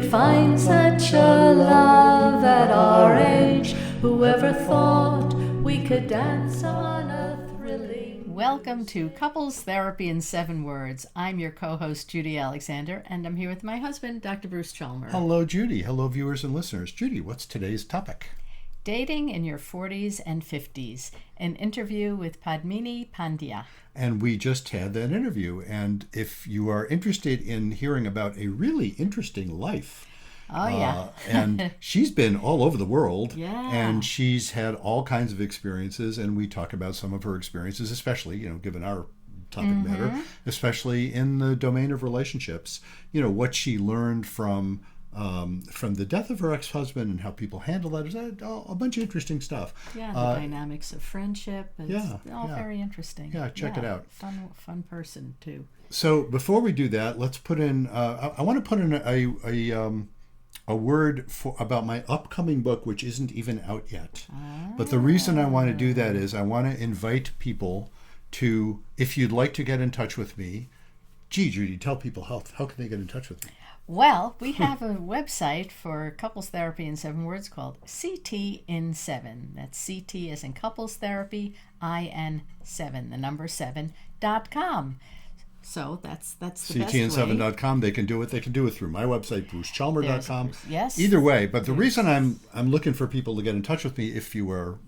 find such a love at our age. Whoever thought we could dance on a thrilling... Welcome to Couples Therapy in 7 Words. I'm your co-host, Judy Alexander, and I'm here with my husband, Dr. Bruce Chalmers. Hello, Judy. Hello, viewers and listeners. Judy, what's today's topic? Dating in your 40s and 50s, an interview with Padmini Pandya. And we just had that interview. And if you are interested in hearing about a really interesting life, and she's been all over the world, and she's had all kinds of experiences, and we talk about some of her experiences, especially, given our topic matter, especially in the domain of relationships, what she learned from the death of her ex-husband and how people handle that. Is a bunch of interesting stuff. Yeah, the dynamics of friendship. It's all very interesting. Yeah, check it out. Fun person, too. So before we do that, let's put in, I want to put in a word about my upcoming book, which isn't even out yet. But the reason I want to do that is I want to invite people to, if you'd like to get in touch with me, Judy, tell people how can they get in touch with me? Well, we have a website for couples therapy in 7 words called CT in 7. That's CT as in couples therapy, IN7, the number 7.com. So that's the best way. CTN7.com. They can do it. They can do it through my website, brucechalmer.com. Yes. Either way, but the reason I'm looking for people to get in touch with me, if you are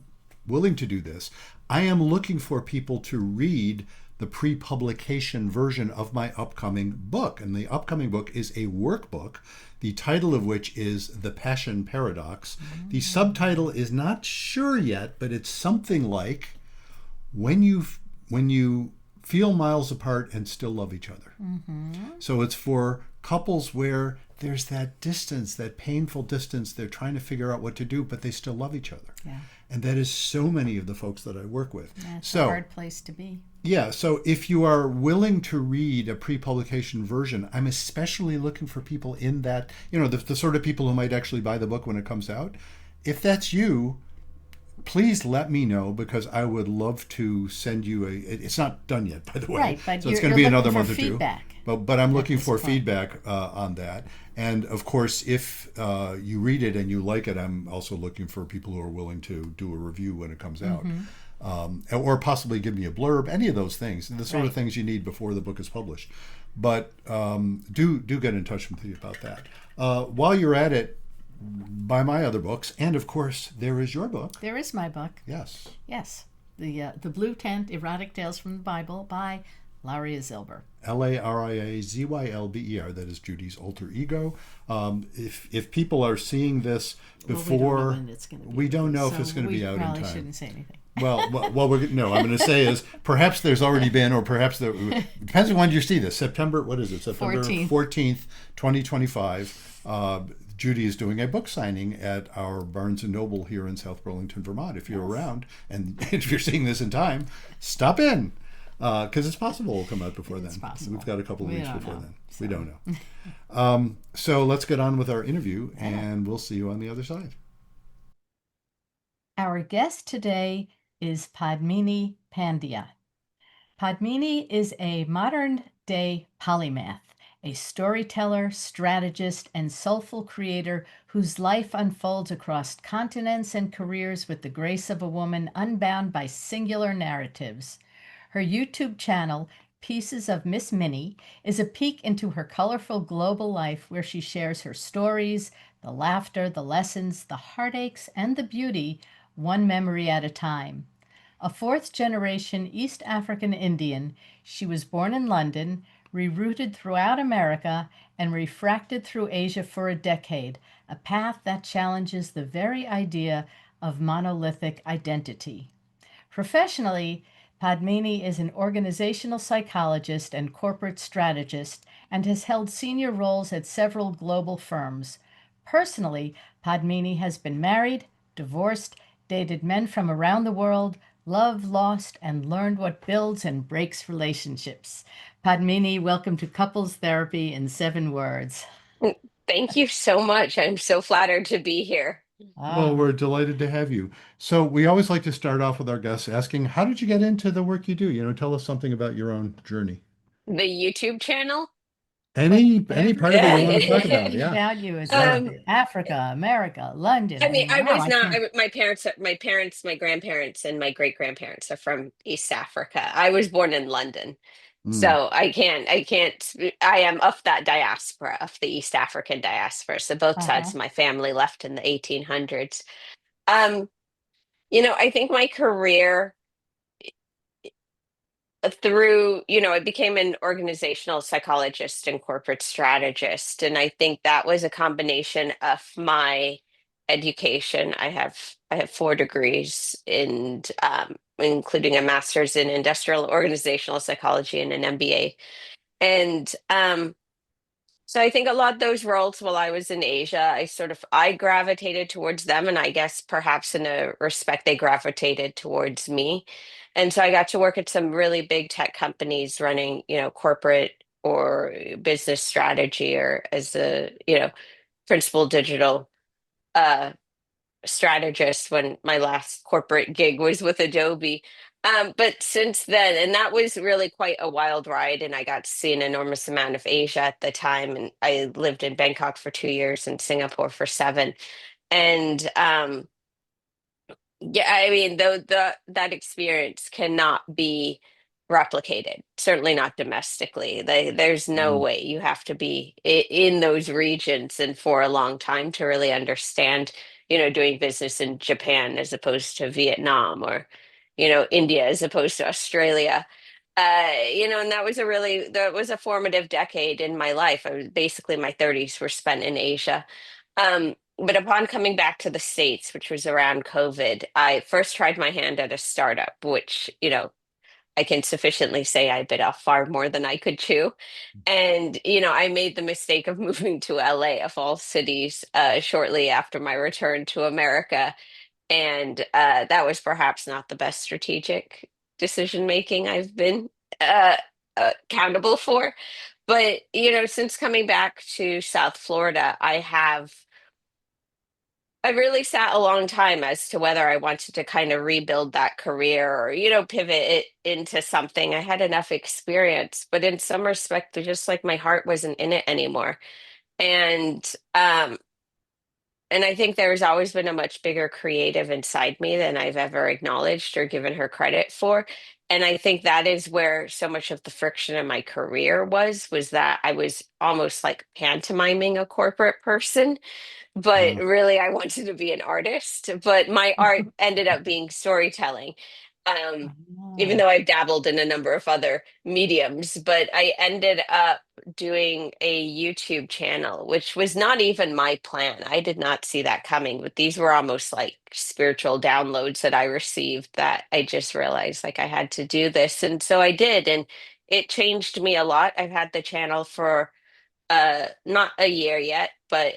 willing to do this, I am looking for people to read the pre-publication version of my upcoming book. And the upcoming book is a workbook, the title of which is The Passion Paradox. The subtitle is not sure yet, but it's something like When You Feel Miles Apart and Still Love Each Other. So it's for couples where there's that distance, that painful distance. They're trying to figure out what to do, but they still love each other. Yeah. And that is so many of the folks that I work with. That's a hard place to be. Yeah, so if you are willing to read a pre-publication version, I'm especially looking for people in that, the sort of people who might actually buy the book when it comes out. If that's you, please let me know, because I would love to send you it's not done yet, by the way. Right, but so it's going to be another month or feedback. two. But I'm looking for feedback on that. And of course, if you read it and you like it, I'm also looking for people who are willing to do a review when it comes out. Or possibly give me a blurb, any of those things, the sort of things you need before the book is published. But do get in touch with me about that. While you're at it, buy my other books, and of course there is your book. There is my book. Yes. The Blue Tent Erotic Tales from the Bible by Laria Zilber. Lariazylber. That is Judy's alter ego. If people are seeing this before, we don't know if it's going to be out in time. We probably shouldn't say anything. I'm going to say is perhaps there's already been, or perhaps depends on when you see this. September 14th, 2025. Judy is doing a book signing at our Barnes & Noble here in South Burlington, Vermont. If you're around, and if you're seeing this in time, stop in, because it's possible it'll come out before then. We've got a couple of weeks before then. So. We don't know. So let's get on with our interview, and we'll see you on the other side. Our guest today is Padmini Pandya. Padmini is a modern-day polymath, a storyteller, strategist, and soulful creator whose life unfolds across continents and careers with the grace of a woman unbound by singular narratives. Her YouTube channel, Pieces of Miss Minnie, is a peek into her colorful global life where she shares her stories, the laughter, the lessons, the heartaches, and the beauty, one memory at a time. A fourth-generation East African Indian, she was born in London, rerouted throughout America, and refracted through Asia for a decade, a path that challenges the very idea of monolithic identity. Professionally, Padmini is an organizational psychologist and corporate strategist and has held senior roles at several global firms. Personally, Padmini has been married, divorced, dated men from around the world, loved, lost, and learned what builds and breaks relationships. Padmini, welcome to Couples Therapy in 7 Words. Thank you so much. I'm so flattered to be here. Well, we're delighted to have you. So we always like to start off with our guests asking, how did you get into the work you do? Tell us something about your own journey. The YouTube channel? Any part of it you want to talk about? Everything Yeah. about you is Yeah. like Africa, America, London. I I mean, mean, I wow, was I not. can't. My parents, my grandparents, and my great grandparents are from East Africa. I was born in London, Mm, so I can't. I am of that diaspora, of the East African diaspora. So both sides Uh-huh. of my family left in the 1800s. Um, I think my career through, I became an organizational psychologist and corporate strategist. And I think that was a combination of my education. I have 4 degrees in including a master's in industrial organizational psychology and an MBA. And so I think a lot of those roles while I was in Asia, I gravitated towards them, and I guess perhaps in a respect they gravitated towards me. And so I got to work at some really big tech companies running, corporate or business strategy or as a, principal digital uh strategist when my last corporate gig was with Adobe. But since then, and that was really quite a wild ride, and I got to see an enormous amount of Asia at the time. And I lived in Bangkok for 2 years and Singapore for 7. And yeah, I mean, though that experience cannot be replicated, certainly not domestically. There's no mm, way. You have to be in those regions and for a long time to really understand, doing business in Japan as opposed to Vietnam or, India as opposed to Australia. And that was a formative decade in my life. I was basically my 30s were spent in Asia. But upon coming back to the States, which was around COVID, I first tried my hand at a startup, which, I can sufficiently say I bit off far more than I could chew. And, I made the mistake of moving to LA, of all cities, shortly after my return to America. And that was perhaps not the best strategic decision making I've been uh, accountable for. But, since coming back to South Florida, I really sat a long time as to whether I wanted to kind of rebuild that career or, pivot it into something. I had enough experience, but in some respect, just like my heart wasn't in it anymore. And um, and I think there's always been a much bigger creative inside me than I've ever acknowledged or given her credit for. And I think that is where so much of the friction in my career was that I was almost like pantomiming a corporate person, but uh, really I wanted to be an artist. But my art ended up being storytelling. Um, Even Oh. though I've dabbled in a number of other mediums, but I ended up doing a YouTube channel, which was not even my plan. I did not see that coming, but these were almost like spiritual downloads that I received that I just realized like I had to do this. And so I did, and it changed me a lot. I've had the channel for not a year yet, but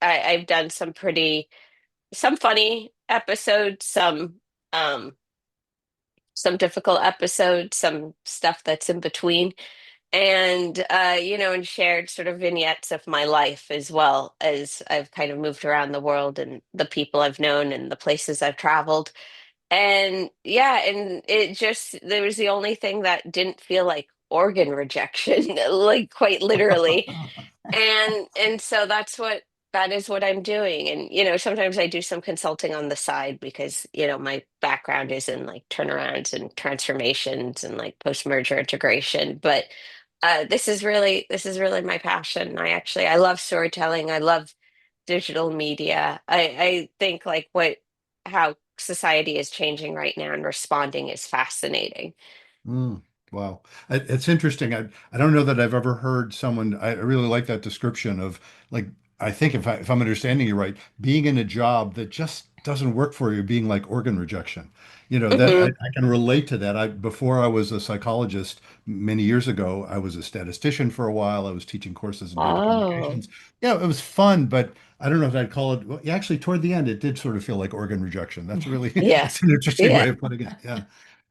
I've done some funny episodes, some difficult episodes, some stuff that's in between, and and shared sort of vignettes of my life as well as I've kind of moved around the world and the people I've known and the places I've traveled. And yeah, and it just there was the only thing that didn't feel like organ rejection, like quite literally. And so that is what I'm doing. And sometimes I do some consulting on the side because my background is in like turnarounds and transformations and like post-merger integration. But this is really my passion. I love storytelling. I love digital media. I think like what how society is changing right now and responding is fascinating. mm. Wow. It's interesting. I don't know that I've ever heard someone, I really like that description of like, I think if I'm understanding you right, being in a job that just doesn't work for you, being like organ rejection. That Hmm. I can relate to that. Before I was a psychologist many years ago, I was a statistician for a while. I was teaching courses in data Oh, communications. Yeah, it was fun, but I don't know if I'd call it, well, yeah, actually toward the end, it did sort of feel like organ rejection. That's really, yeah, that's an interesting yeah. way of putting it. Yeah.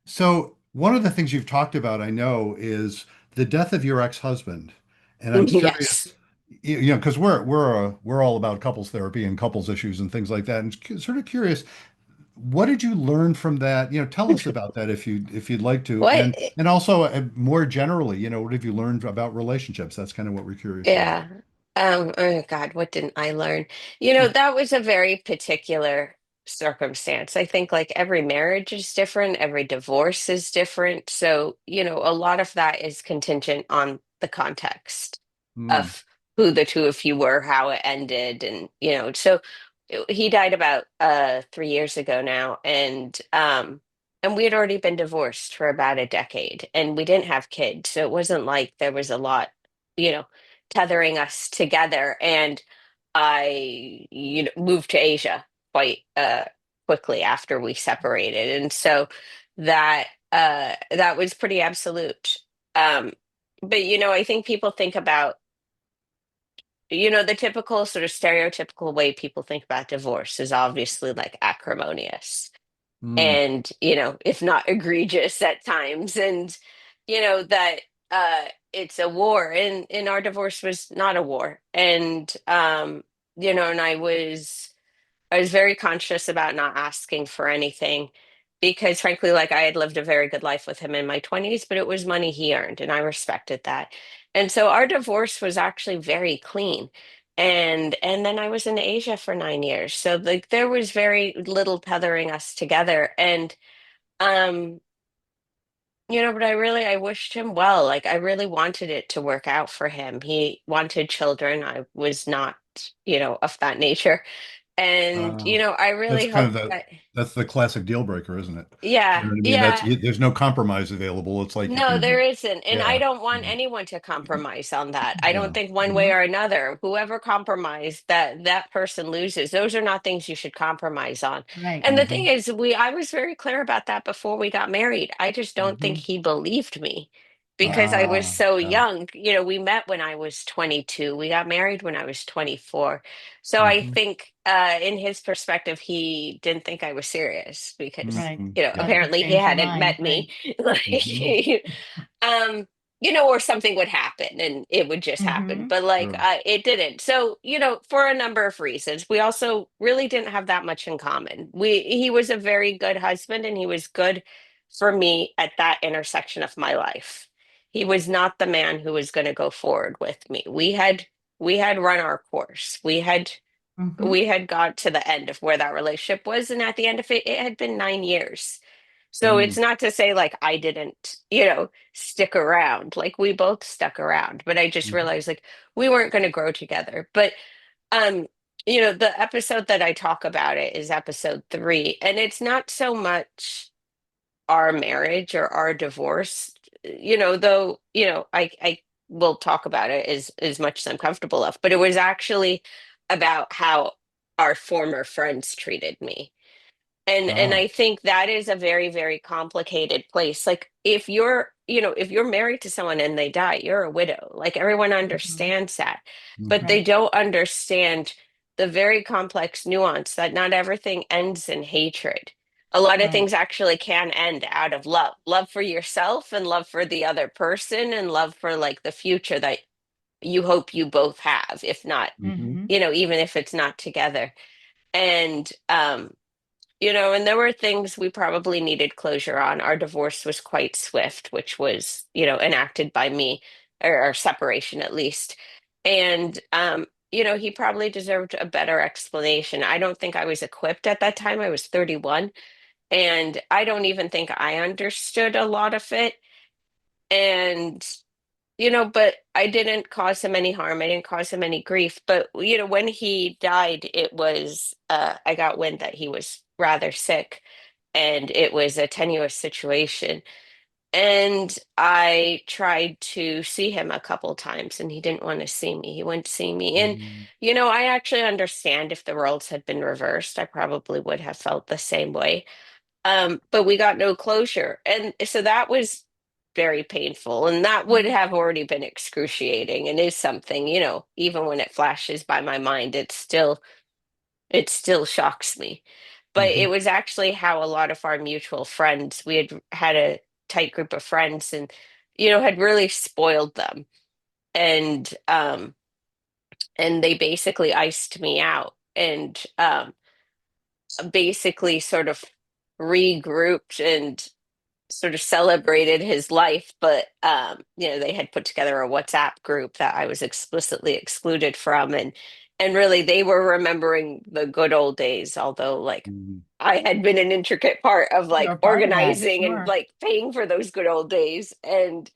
So one of the things you've talked about, I know, is the death of your ex-husband, and I'm Yes. curious, because we're all about couples therapy and couples issues and things like that, and sort of curious. what did you learn from that? Tell us about that if you'd like to, What? and also more generally, what have you learned about relationships? That's kind of what we're curious about. Yeah. Oh God, what didn't I learn? That was a very particular circumstance. I think like every marriage is different, every divorce is different. So, a lot of that is contingent on the context Mm. of who the two of you were, how it ended, and so he died about 3 years ago now, and we had already been divorced for about a decade, and we didn't have kids, so it wasn't like there was a lot, you know, tethering us together. And I, moved to Asia quite quickly after we separated, and so that was pretty absolute. Um, but I think people think about the typical sort of stereotypical way people think about divorce is obviously like acrimonious Mm. and, if not egregious at times. And, that it's a war, and our divorce was not a war. And, and I was very conscious about not asking for anything because, frankly, like I had lived a very good life with him in my 20s, but it was money he earned, and I respected that. And so our divorce was actually very clean. And then I was in Asia for 9 years. So like there was very little tethering us together. And um, but I wished him well. Like I really wanted it to work out for him. He wanted children. I was not, of that nature. And, Uh, I that's really kind of hope the that, that's the classic deal breaker, isn't it? You yeah, know what I mean? yeah. There's no compromise available. It's like you No, can, there isn't. And I yeah, don't want yeah, anyone to compromise on that. I don't yeah. think one way Mhm. or another, whoever compromised, that person loses. Those are not things you should compromise on. Right. And the thing Mhm. is, I was very clear about that before we got married. I just don't think Mhm. he believed me because I was Ah, so yeah. young. We met when I was 22. We got married when I was 24. So I Mhm. think in his perspective, he didn't think I was serious because, Right. Mhm. Yeah. Thought you'd apparently he change your hadn't mind. met Right. me. Like, Mhm. um or something would happen and it would just happen, Mm-hmm. but like Sure. it didn't. So for a number of reasons, we also really didn't have that much in common. He was a very good husband, and he was good for me at that intersection of my life. He was not the man who was going to go forward with me. We had run our course. Mm-hmm. We had got to the end of where that relationship was, and at the end of it, it had been 9 years. So it's Mm. not to say like I didn't, stick around. Like we both stuck around, but I just Mhm. realized like we weren't going to grow together. But um, the episode that I talk about it is episode 3, and it's not so much our marriage or our divorce, though, I will talk about it as much as I'm comfortable of, but it was actually about how our former friends treated me. And Ah. I think that is a very, very complicated place. Like if you're married to someone and they die, you're a widow. Like everyone Mm-hmm. understands that, but Mhm. they Right. don't understand the very complex nuance that not everything ends in hatred. A lot of Right. things actually can end out of love, love for yourself and love for the other person and love for like the future that you hope you both have, if not, Mhm. Mm-hmm. even if it's not together. And and there were things we probably needed closure on. Our divorce was quite swift, which was, enacted by me, or our separation at least. And, he probably deserved a better explanation. I don't think I was equipped at that time. I was 31, and I don't even think I understood a lot of it. And, but I didn't cause him any harm. I didn't cause him any grief. But, when he died, I got wind that he was rather sick, and it was a tenuous situation. And I tried to see him a couple times, and he didn't want to see me. He wouldn't see me. And, Mm. I actually understand if the roles had been reversed, I probably would have felt the same way. But we got no closure. And so that was very painful. And that would have already been excruciating, and is something, even when it flashes by my mind, it still shocks me. But it Mhm. was actually how a lot of our mutual friends, we had a tight group of friends, and had really spoiled them. And they basically iced me out. And basically sort of regrouped and sort of celebrated his life, but they had put together a WhatsApp group that I was explicitly excluded from, and really they were remembering the good old days, although like Mhm. I had been an intricate part of You're like a part of that, organizing and sure. like paying for those good old days, and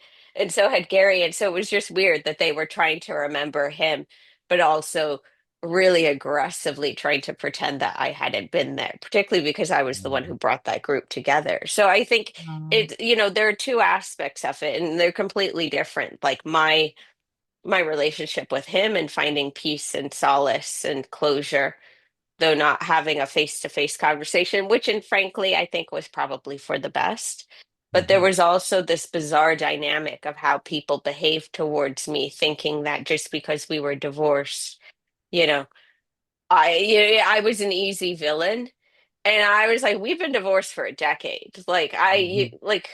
so had Gary, and so it was just weird that they were trying to remember him, but also really aggressively trying to pretend that I hadn't been there, particularly because I was the one who brought that group together. So I think Um, there are two aspects of it and they're completely different. Like my relationship with him and finding peace and solace and closure, though not having a face-to-face conversation, which and frankly I think was probably for the best. But there Mhm. was also this bizarre dynamic of how people behaved towards me, thinking that just because we were divorced, you know, I was an easy villain. And I was like, we've been divorced for a decade. Like Mhm.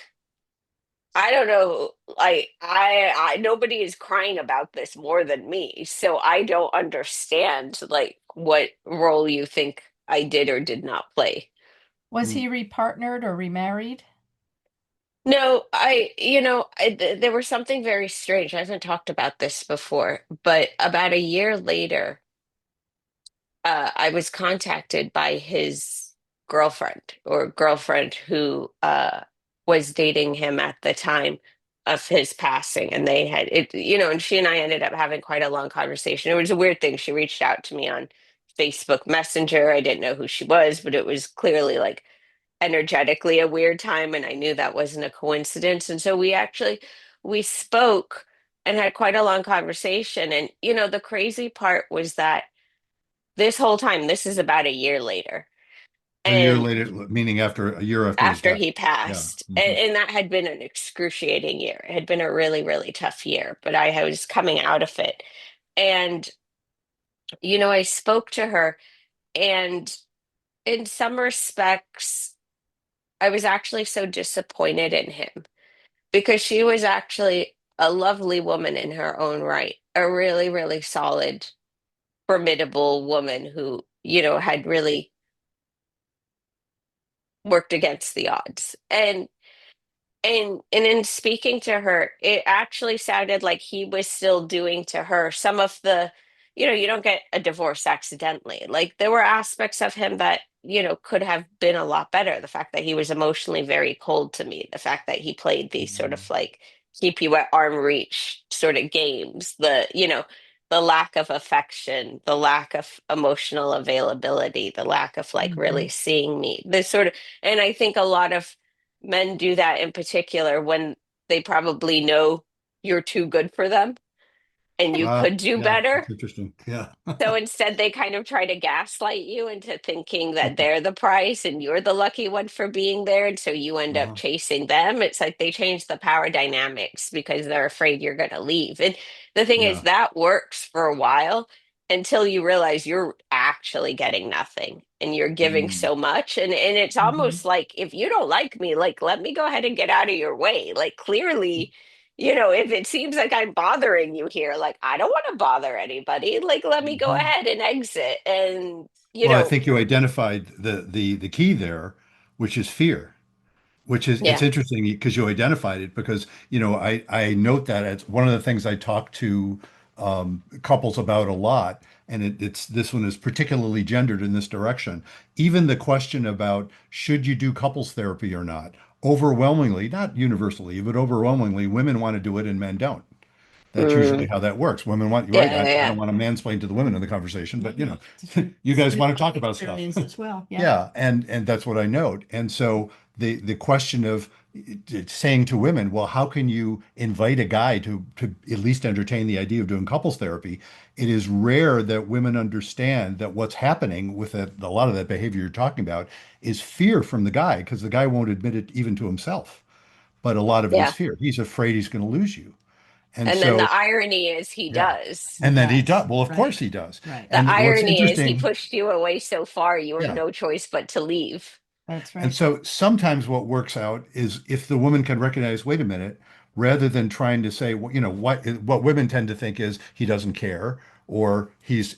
I don't know. I nobody is crying about this more than me. So I don't understand like what role you think I did or did not play. was Mm. he repartnered or remarried? No, there was something very strange. I haven't talked about this before, but about a year later, I was contacted by his girlfriend who was dating him at the time of his passing. And they had it, and she and I ended up having quite a long conversation. It was a weird thing. She reached out to me on Facebook Messenger. I didn't know who she was, but it was clearly like energetically a weird time. And I knew that wasn't a coincidence. And so we spoke and had quite a long conversation. And, the crazy part was that this whole time, this is about a year later. A year And later, meaning after a year after his after death. he Yeah. passed, Mhm. and that had been an excruciating year. It had been a really, really tough year, but I was coming out of it. And, I spoke to her, and in some respects, I was actually so disappointed in him because she was actually a lovely woman in her own right, a really, really solid, formidable woman who, had really worked against the odds. And in speaking to her, it actually sounded like he was still doing to her some of the, you don't get a divorce accidentally. Like there were aspects of him that, could have been a lot better. The fact that he was emotionally very cold to me, the fact that he played these sort of Mhm. like keep you at arm reach sort of games, the lack of affection, the lack of emotional availability, the lack of like really Mhm. seeing me, this sort of, and I think a lot of men do that in particular when they probably know you're too good for them and you Ah, could do yeah, better. that's interesting. Yeah. So instead, they kind of try to gaslight you into thinking that they're the prize and you're the lucky one for being there. And so you end up Uh-huh. chasing them. It's like they change the power dynamics because they're afraid you're going to leave. And the thing is, Yeah. that works for a while until you realize you're actually getting nothing and you're giving Mm. so much. And it's Mhm. almost like if you don't like me, like, let me go ahead and get out of your way. Like, clearly if it seems like I'm bothering you here, like I don't want to bother anybody, like let me go Mhm. ahead and exit. And, Well, I think you identified the key there, which is fear. Which is it's yeah. interesting because you identified it because I note that it's one of the things I talk to couples about a lot, and it's this one is particularly gendered in this direction. Even the question about should you do couples therapy or not, overwhelmingly, not universally, but overwhelmingly, women want to do it and men don't. That's usually Mm, how that works. Women want, you're right. yeah, I yeah, don't want to mansplain to the women in the conversation, but Mhm. you It's guys been want to my talk about stuff. experience as well. Yeah. Yeah, and that's what I note. And so the question of saying to women, well, how can you invite a guy to at least entertain the idea of doing couples therapy? It is rare that women understand that what's happening with a lot of that behavior you're talking about is fear from the guy because the guy won't admit it even to himself. But a lot of it is yeah. fear. He's afraid he's going to lose you. And And then so, the irony is he yeah. does. He And then he does. does. Well, of course Right. he does. Right. The And what's irony is he interesting, pushed you away so far, you have yeah. no choice but to leave. That's And right. so sometimes what works out is if the woman can recognize, wait a minute, rather than trying to say, what women tend to think is he doesn't care, or he's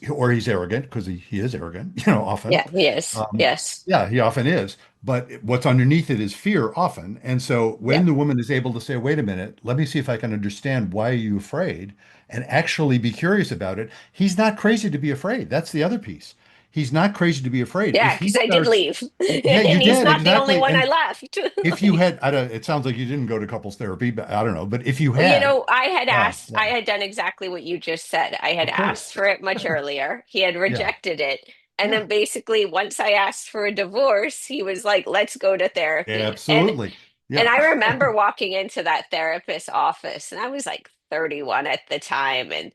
arrogant because he is arrogant, often. Yeah, he is. Um, Yes. yeah, he often is. But what's underneath it is fear often. And so Yeah. when the woman is able to say, wait a minute, let me see if I can understand why are you afraid and actually be curious about it, he's not crazy to be afraid. That's the other piece. He's not crazy to be afraid. If Yeah, he because I did starts, leave. yeah, you And he's did not the only exactly. one I And left. if you had, I don't, it sounds like you didn't go to couples therapy, but I don't know. But if you Well, had, I had yeah, asked, yeah, I had done exactly what you just said. I had of asked course. for it much Sure. earlier. He had Yeah, rejected it. And yeah, then basically, once I asked for a divorce, he was like, let's go to therapy. absolutely. And Yeah. I remember walking into that therapist's office, and I was like 31 at the time. And,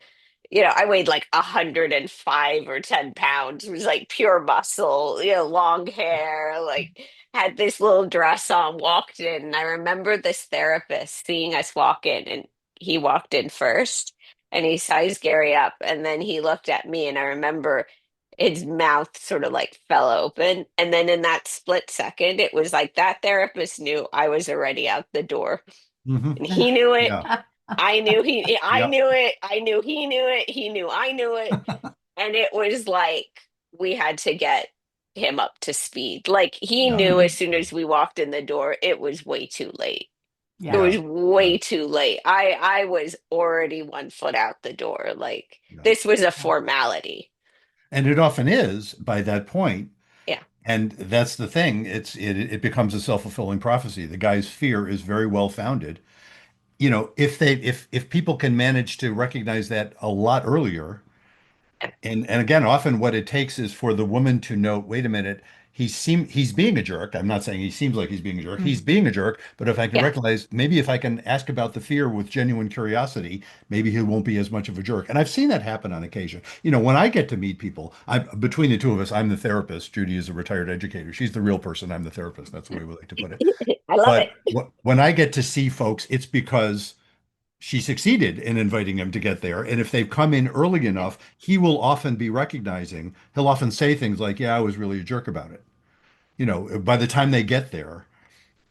I weighed like 105 or 10 pounds. It was like pure muscle, long hair, like had this little dress on, walked in. And I remember this therapist seeing us walk in, and he walked in first and he sized Gary up. And then he looked at me, and I remember his mouth sort of like fell open. And then in that split second, it was like that therapist knew I was already out the door. Hmm. And he knew it. Yeah. I Yep. knew it. I knew he knew it. He knew I knew it. And it was like we had to get him up to speed. Like he Yeah. knew as soon as we walked in the door, it was way too late. It Yeah. Yeah. was Yeah. way too late. I was already 1 foot out the door. Like Yeah. this was a formality. And it often is by that point. Yeah. And that's the thing. It becomes a self-fulfilling prophecy. The guy's fear is very well founded. If people can manage to recognize that a lot earlier, and again, often what it takes is for the woman to know, wait a minute, he's being a jerk. I'm not saying he seems like he's being a jerk. He's Mhm. being a jerk, but if I can Yeah. recognize, maybe if I can ask about the fear with genuine curiosity, maybe he won't be as much of a jerk. And I've seen that happen on occasion. When I get to meet people, between the two of us, I'm the therapist. Judy is a retired educator. She's the real person. I'm the therapist. That's the way we like to put it. I love But it. when I get to see folks, it's because she succeeded in inviting him to get there. And if they've come in early enough, he will often be recognizing, he'll often say things like, yeah, I was really a jerk about it. By the time they get there,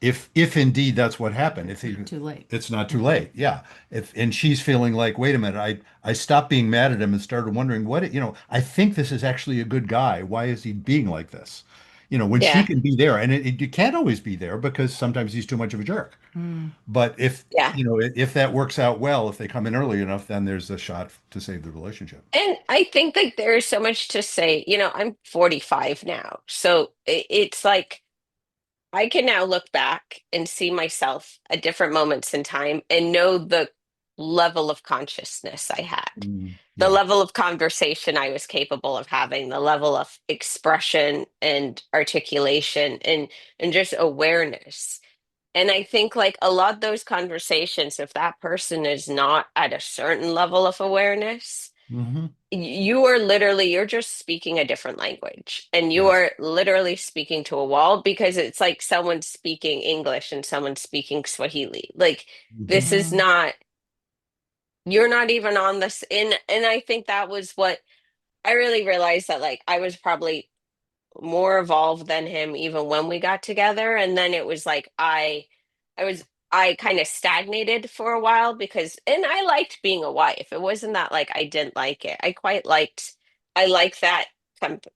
if indeed that's what happened, if It's he, not too late. it's not too late. Yeah. And she's feeling like, wait a minute, I stopped being mad at him and started wondering I think this is actually a good guy. Why is he being like this? When she Yeah. can be there, and you can't always be there because sometimes he's too much of a jerk. Mm. But if Yeah. if that works out well, if they come in early enough, then there's a shot to save the relationship. And I think like there is so much to say. I'm 45 now. So it's like I can now look back and see myself at different moments in time and know the level of consciousness I had, the Yeah. level of conversation I was capable of having, the level of expression and articulation and just awareness. And I think like a lot of those conversations, if that person is not at a certain level of awareness, Hmm. you're just speaking a different language and you Yes. are literally speaking to a wall because it's like someone speaking English and someone speaking Swahili. Like Hmm. this is Mm. not, you're not even on this in. And I think that was what I really realized, that like I was probably more evolved than him even when we got together. And then it was like I was I kind of stagnated for a while because, and I liked being a wife. It wasn't that like I didn't like it. I like that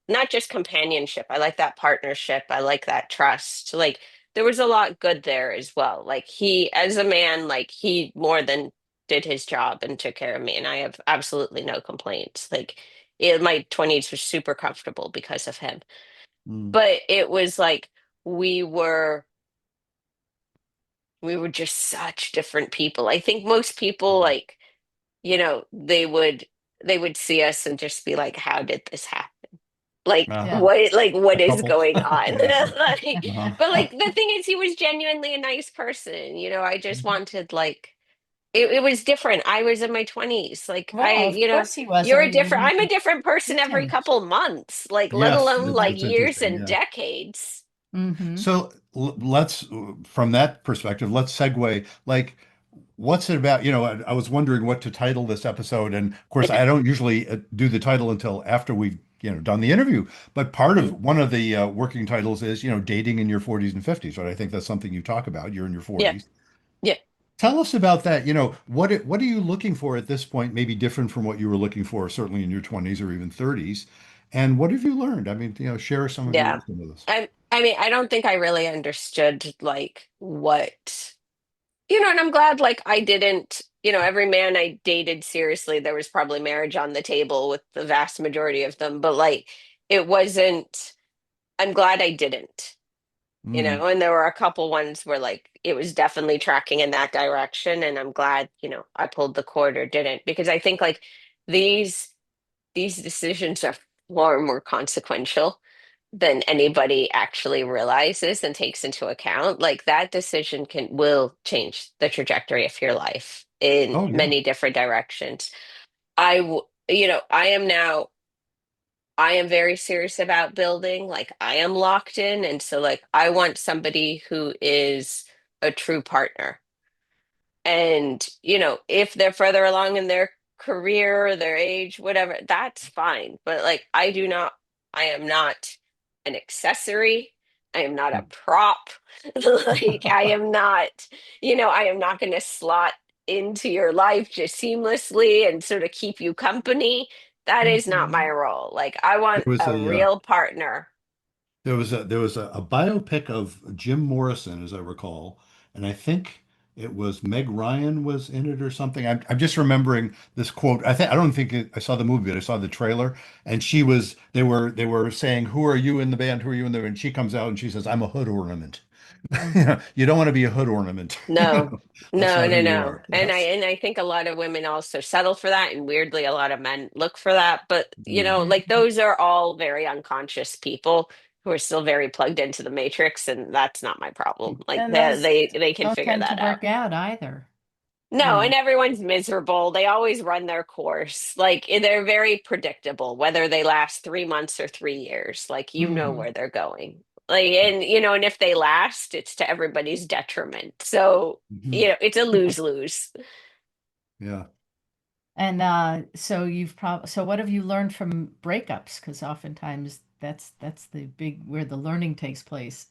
not just companionship. I like that partnership. I like that trust. Like there was a lot good there as well. Like he, as a man, like he more than did his job and took care of me, and I have absolutely no complaints. Like my 20s were super comfortable because of him. Mm. But it was like we were we were just such different people. I think most people like, they would see us and just be like, how did this happen? Uh-huh. What A is couple. going on? Yeah. Like, but Uh-huh. like the thing is he was genuinely a nice person. I just wanted like it was different. I was in my 20s. Like Well, of course he was. I mean, you I'm a didn't different person meet every him. couple months, like let Yes, alone like it's years interesting. and Yeah. decades. Hmm. So let's, from that perspective, let's segue. Like, what's it about? I was wondering what to title this episode, and of course, I don't usually do the title until after we've done the interview. But Mhm. one of the working titles is dating in your 40s and 50s. Right? I think that's something you talk about. You're in your Yeah. 40s. Yeah. Tell us about that. What are you looking for at this point? Maybe different from what you were looking for, certainly in your 20s or even 30s. And what have you learned? I mean, share some of your Yeah. wisdom with us. I mean, I don't think I really understood like what, and I'm glad like I didn't, every man I dated seriously, there was probably marriage on the table with the vast majority of them, but like it wasn't, I'm glad I didn't, Mm, and there were a couple ones where like it was definitely tracking in that direction, and I'm glad, I pulled the cord or didn't, because I think like these these decisions are far more consequential than anybody actually realizes and takes into account. Like that decision will change the trajectory of your life in oh yeah. many different directions. I am now, I am very serious about building. Like I am locked in. And so like I want somebody who is a true partner. And, if they're further along in their career, their age, whatever, that's fine. But like, I am not an accessory. I am not a prop. Like, I am not, I am not going to slot into your life just seamlessly and sort of keep you company. That is not my Mhm. role. Like, I There want was a a real partner. there was a biopic of Jim Morrison, as I recall, and I think it was Meg Ryan was in it or something. I'm just remembering this quote. I don't think I saw the movie, but I saw the trailer, and they were saying, "Who are you in the band? Who are you in the?" And she comes out and she says, "I'm a hood ornament." Mhm. You don't want to be a hood ornament. No, That's no, not who no, you no. are. And I Yes. and I think a lot of women also settle for that, and weirdly a lot of men look for that. But Mm. like those are all very unconscious people who are still very plugged into the matrix, and that's not my problem. Like And those they can don't figure tend to that out. work out either, you No, and know. everyone's miserable. They always run their course. Like they're very predictable, whether they last 3 months or 3 years. Like you know Hmm. where they're going. Like and if they last, it's to everybody's detriment. So, Mhm. it's a lose-lose. Yeah. And so so what have you learned from breakups? Because oftentimes that's the big where the learning takes place.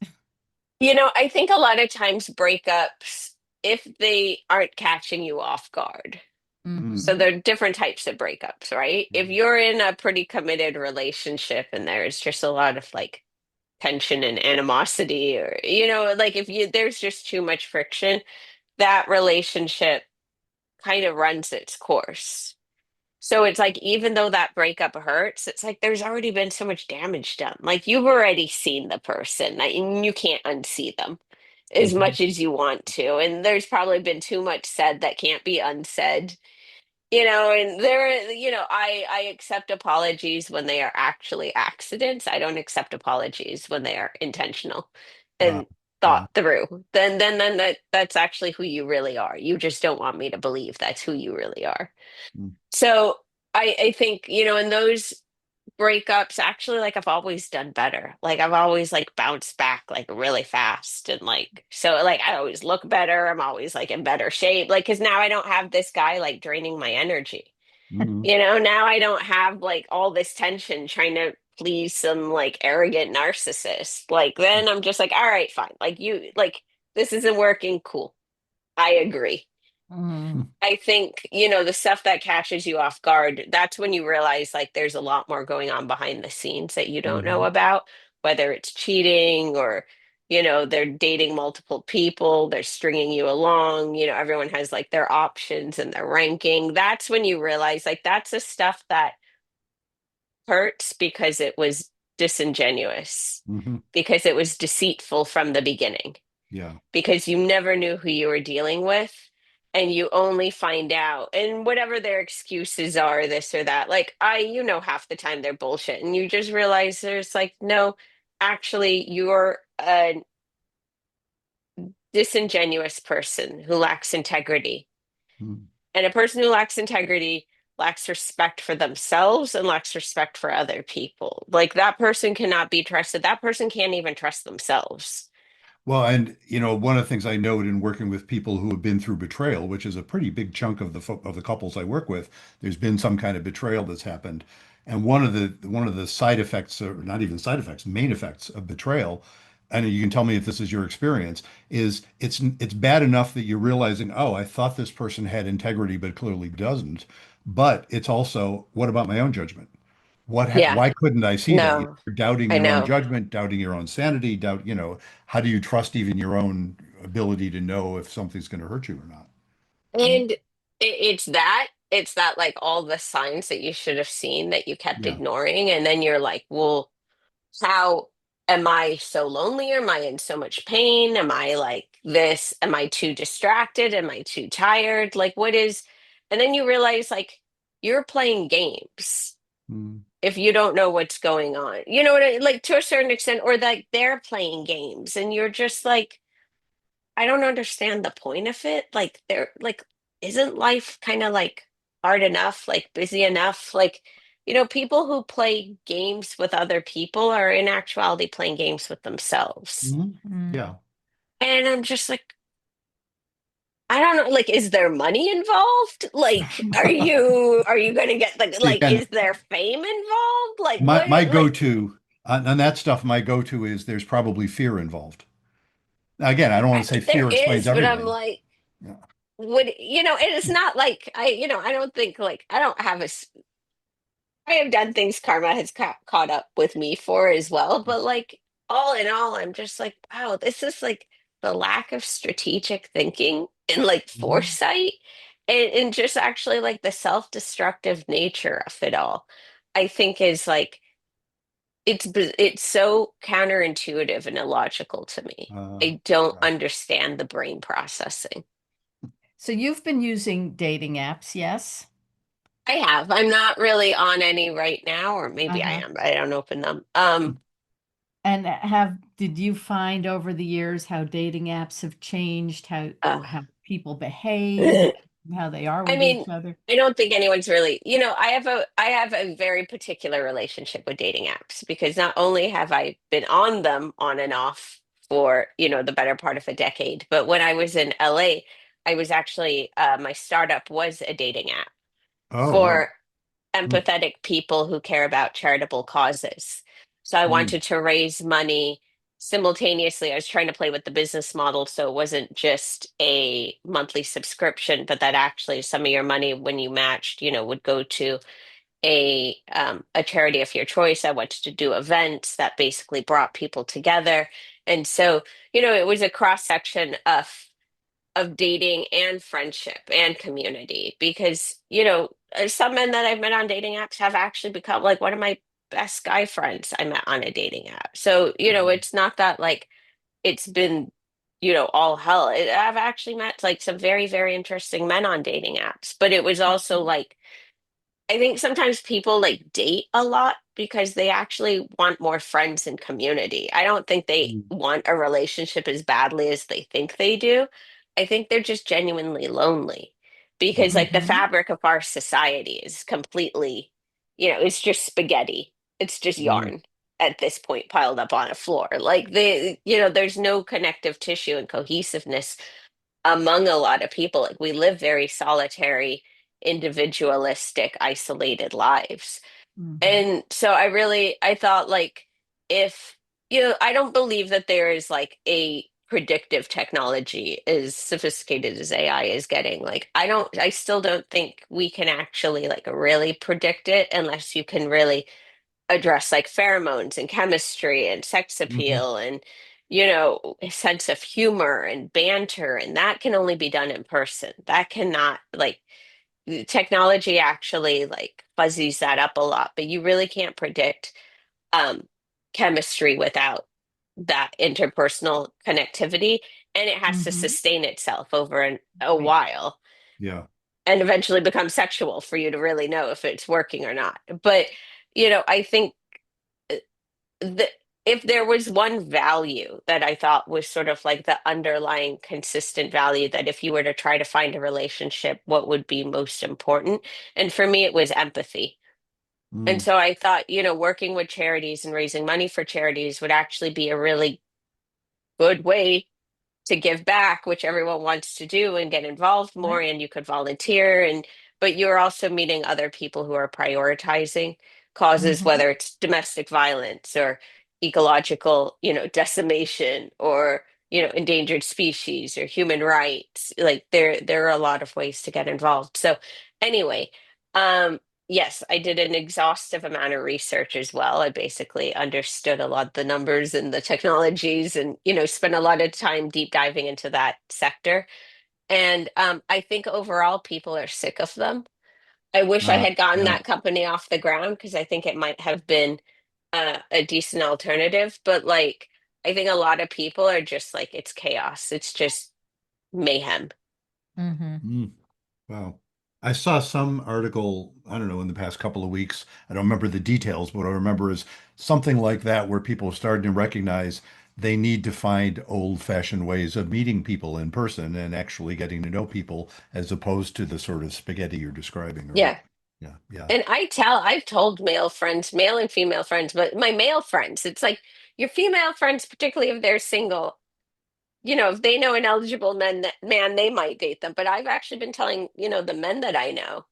I think a lot of times breakups, if they aren't catching you off guard. So Mm. Hmm. there are different types of breakups, right? If you're in a pretty committed relationship and there's just a lot of like tension and animosity, or like if you there's just too much friction, that relationship kind of runs its course. So it's like even though that breakup hurts, it's like there's already been so much damage done. Like you've already seen the person, and you can't unsee them as Mhm. much as you want to. And there's probably been too much said that can't be unsaid. And I accept apologies when they are actually accidents. I don't accept apologies when they are intentional Ah, and thought yeah. through. Then that's actually who you really are. You just don't want me to believe that's who you really are. Mm. So I think, in those breakups, actually, like I've always done better. Like I've always like bounced back like really fast. And like, so like I always look better. I'm always like in better shape. Like, cause now I don't have this guy like draining my energy. Mhm. Now I don't have like all this tension trying to please some like arrogant narcissist. Like, then I'm just like, all right, fine. Like, this isn't working. Cool. I agree. Hmm. I think, the stuff that catches you off guard, that's when you realize like there's a lot more going on behind the scenes that you don't know Mhm. about, whether it's cheating or, they're dating multiple people, they're stringing you along, everyone has like their options and their ranking. That's when you realize like that's the stuff that hurts because it was disingenuous, Mhm. because it was deceitful from the beginning, Yeah. because you never knew who you were dealing with, and you only find out, and whatever their excuses are, this or that, like half the time they're bullshit, and you just realize there's like no, actually you're a disingenuous person who lacks integrity, Mm. and a person who lacks integrity lacks respect for themselves and lacks respect for other people. Like that person cannot be trusted. That person can't even trust themselves. Well, and one of the things I note in working with people who have been through betrayal, which is a pretty big chunk of the couples I work with, there's been some kind of betrayal that's happened. And one of the side effects, or not even side effects, main effects of betrayal, and you can tell me if this is your experience, is it's bad enough that you're realizing, oh, I thought this person had integrity, but clearly doesn't. But it's also, what about my own judgment? Yeah, Why couldn't I see that? You're no, doubting I your own know. judgment, doubting your own sanity, how do you trust even your own ability to know if something's going to hurt you or not? And it's that like all the signs that you should have seen that you kept Yeah. ignoring. And then you're like, well, how am I so lonely? Am I in so much pain? Am I like this? Am I too distracted? Am I too tired? Like, what is, and then you realize like you're playing games Mm. if you don't know what's going on. You know what I, like to a certain extent, or like they're playing games and you're just like, I don't understand the point of it. Like they're like, isn't life kind of like hard enough, like busy enough? Like, people who play games with other people are in actuality playing games with themselves. Mhm. Mm. Yeah. And I'm just like, I don't know, like, is there money involved? Like, are you gonna get See, like, again, is there fame involved? Like, my what my like go-to on that stuff, my go-to is there's probably fear involved. Now, again, I don't want to say there fear explains is, but I'm everything. like, Yeah. it's not like I don't think like I don't have I have done things karma has caught up with me for as well, but like all in all, I'm just like, wow, this is like the lack of strategic thinking and like Mhm. foresight and just actually like the self-destructive nature of it all. I think is like it's so counterintuitive and illogical to me. Uh, I don't yeah. understand the brain processing. So you've been using dating apps, yes? I have. I'm not really on any right now, or maybe I Uh-huh. am, but I don't open them. And did you find over the years how dating apps have changed, Uh, how people behave, how they are I with mean, each other? I don't think anyone's really, I have a very particular relationship with dating apps because not only have I been on them on and off for, the better part of a decade, but when I was in LA, I was actually my startup was a dating app Oh, wow. for Mm, empathetic people who care about charitable causes. So I mm, wanted to raise money simultaneously. I was trying to play with the business model so it wasn't just a monthly subscription, but that actually some of your money when you matched, would go to a charity of your choice. I wanted to do events that basically brought people together. And so, it was a cross section of dating and friendship and community because some men that I've met on dating apps have actually become like one of my best guy friends I met on a dating app. So it's not that like it's been all hell. I've actually met like some very very interesting men on dating apps, but it was also like I think sometimes people like date a lot because they actually want more friends and community. I don't think they mm, want a relationship as badly as they think they do. I think they're just genuinely lonely because mhm, like the Hmm. fabric of our society is completely, it's just spaghetti. It's just mm, yarn at this point piled up on a floor. Like there's no connective tissue and cohesiveness among a lot of people. Like we live very solitary, individualistic, isolated lives. Hmm. And so I thought like if I don't believe that there is like a predictive technology as sophisticated as AI is getting. Like I still don't think we can actually like really predict it unless you can really address like pheromones and chemistry and sex mhm, appeal and a sense of humor and banter, and that can only be done in person. That cannot like the technology actually like fuzzies that up a lot, but you really can't predict um chemistry without that interpersonal connectivity, and it has to Hmm. sustain itself over a Right. while yeah. and eventually become sexual for you to really know if it's working or not. But I think the if there was one value that I thought was sort of like the underlying consistent value that if you were to try to find a relationship, what would be most important? And for me, it was empathy. And Mm, so I thought, working with charities and raising money for charities would actually be a really good way to give back, which everyone wants to do and get involved more, Right. and you could volunteer but you're also meeting other people who are prioritizing causes, Hmm. whether it's domestic violence or ecological, decimation, or, endangered species or human rights. Like there are a lot of ways to get involved. So anyway, yes, I did an exhaustive amount of research as well. I basically understood a lot of the numbers and the technologies, and, spent a lot of time deep diving into that sector. And I think overall people are sick of them. I wish I had gotten Yeah. that company off the ground, because I think it might have been a decent alternative. But like, I think a lot of people are just like, it's chaos. It's just mayhem. Mm-hmm. Mm. Wow. I saw some article, I don't know, in the past couple of weeks. I don't remember the details, but what I remember is something like that where people are starting to recognize they need to find old-fashioned ways of meeting people in person and actually getting to know people as opposed to the sort of spaghetti you're describing, right? Yeah. Yeah, yeah. And I've told male friends, male and female friends, but my male friends, it's like your female friends, particularly if they're single, if they know an eligible man, they might date them. But I've actually been telling, the men that I know,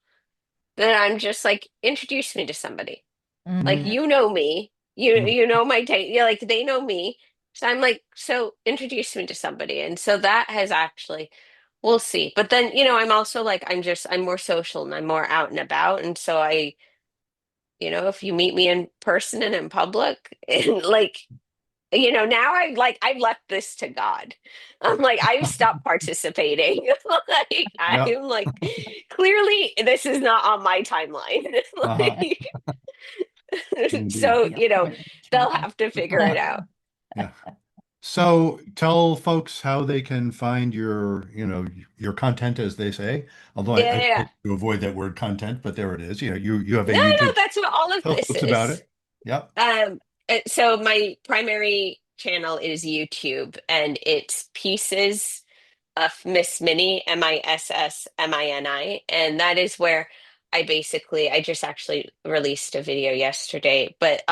that I'm just like, introduce me to somebody. Like, Mm-hmm. Mm, you know me, mm. you know my taste. Yeah, like they know me. So I'm like, so introduce me to somebody. And so that has actually, we'll see. But then, I'm also like, I'm more social and I'm more out and about. And so if you meet me in person and in public, and like, now I've left this to God. I'm like, I've stopped participating. Like, Yeah, I'm like, clearly this is not on my timeline. uh-huh. Like, Indeed. so, The appointment they'll time. have to figure it out. Yeah. So tell folks how they can find your content, as they say. Although Yeah, I yeah, try yeah. to avoid that word content, but there it is. You have a No, no, YouTube. that's what all of Tell this folks about is. it. Yep. So my primary channel is YouTube, and it's Pieces of Miss Minnie, MISSMINI, and that is where I just actually released a video yesterday, but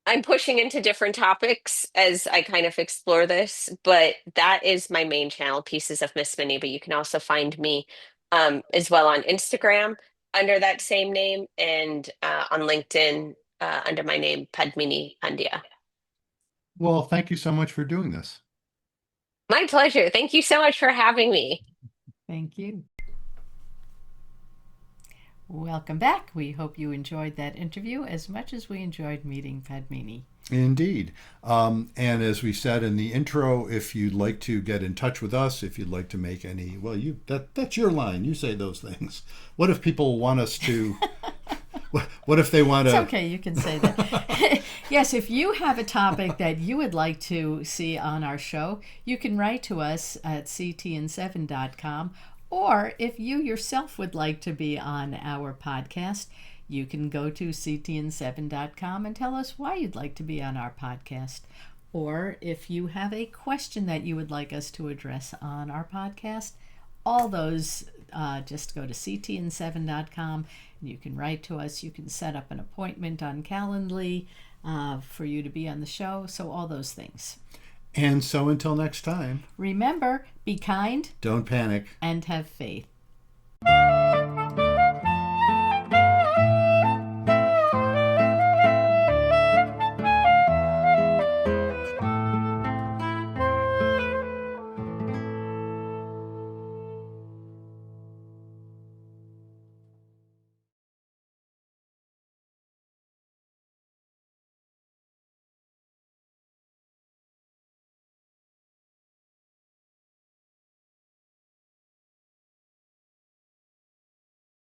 I'm pushing into different topics as I kind of explore this, but that is my main channel, Pieces of Miss Minnie. But you can also find me as well on Instagram under that same name, and on LinkedIn under my name, Padmini Pandya. Well, thank you so much for doing this. My pleasure. Thank you so much for having me. Thank you. Welcome back. We hope you enjoyed that interview as much as we enjoyed meeting Padmini. Indeed. And as we said in the intro, if you'd like to get in touch with us, if you'd like to make any, well, that's your line. You say those things. What if people want us to? What if they want It's to? okay, you can say that. Yes, if you have a topic that you would like to see on our show, you can write to us at ctn7.com. Or if you yourself would like to be on our podcast, you can go to ctn7.com and tell us why you'd like to be on our podcast. Or if you have a question that you would like us to address on our podcast, all those, just go to ctn7.com and you can write to us. You can set up an appointment on Calendly for you to be on the show. So all those things. And so until next time, Remember, be kind don't panic. and have faith.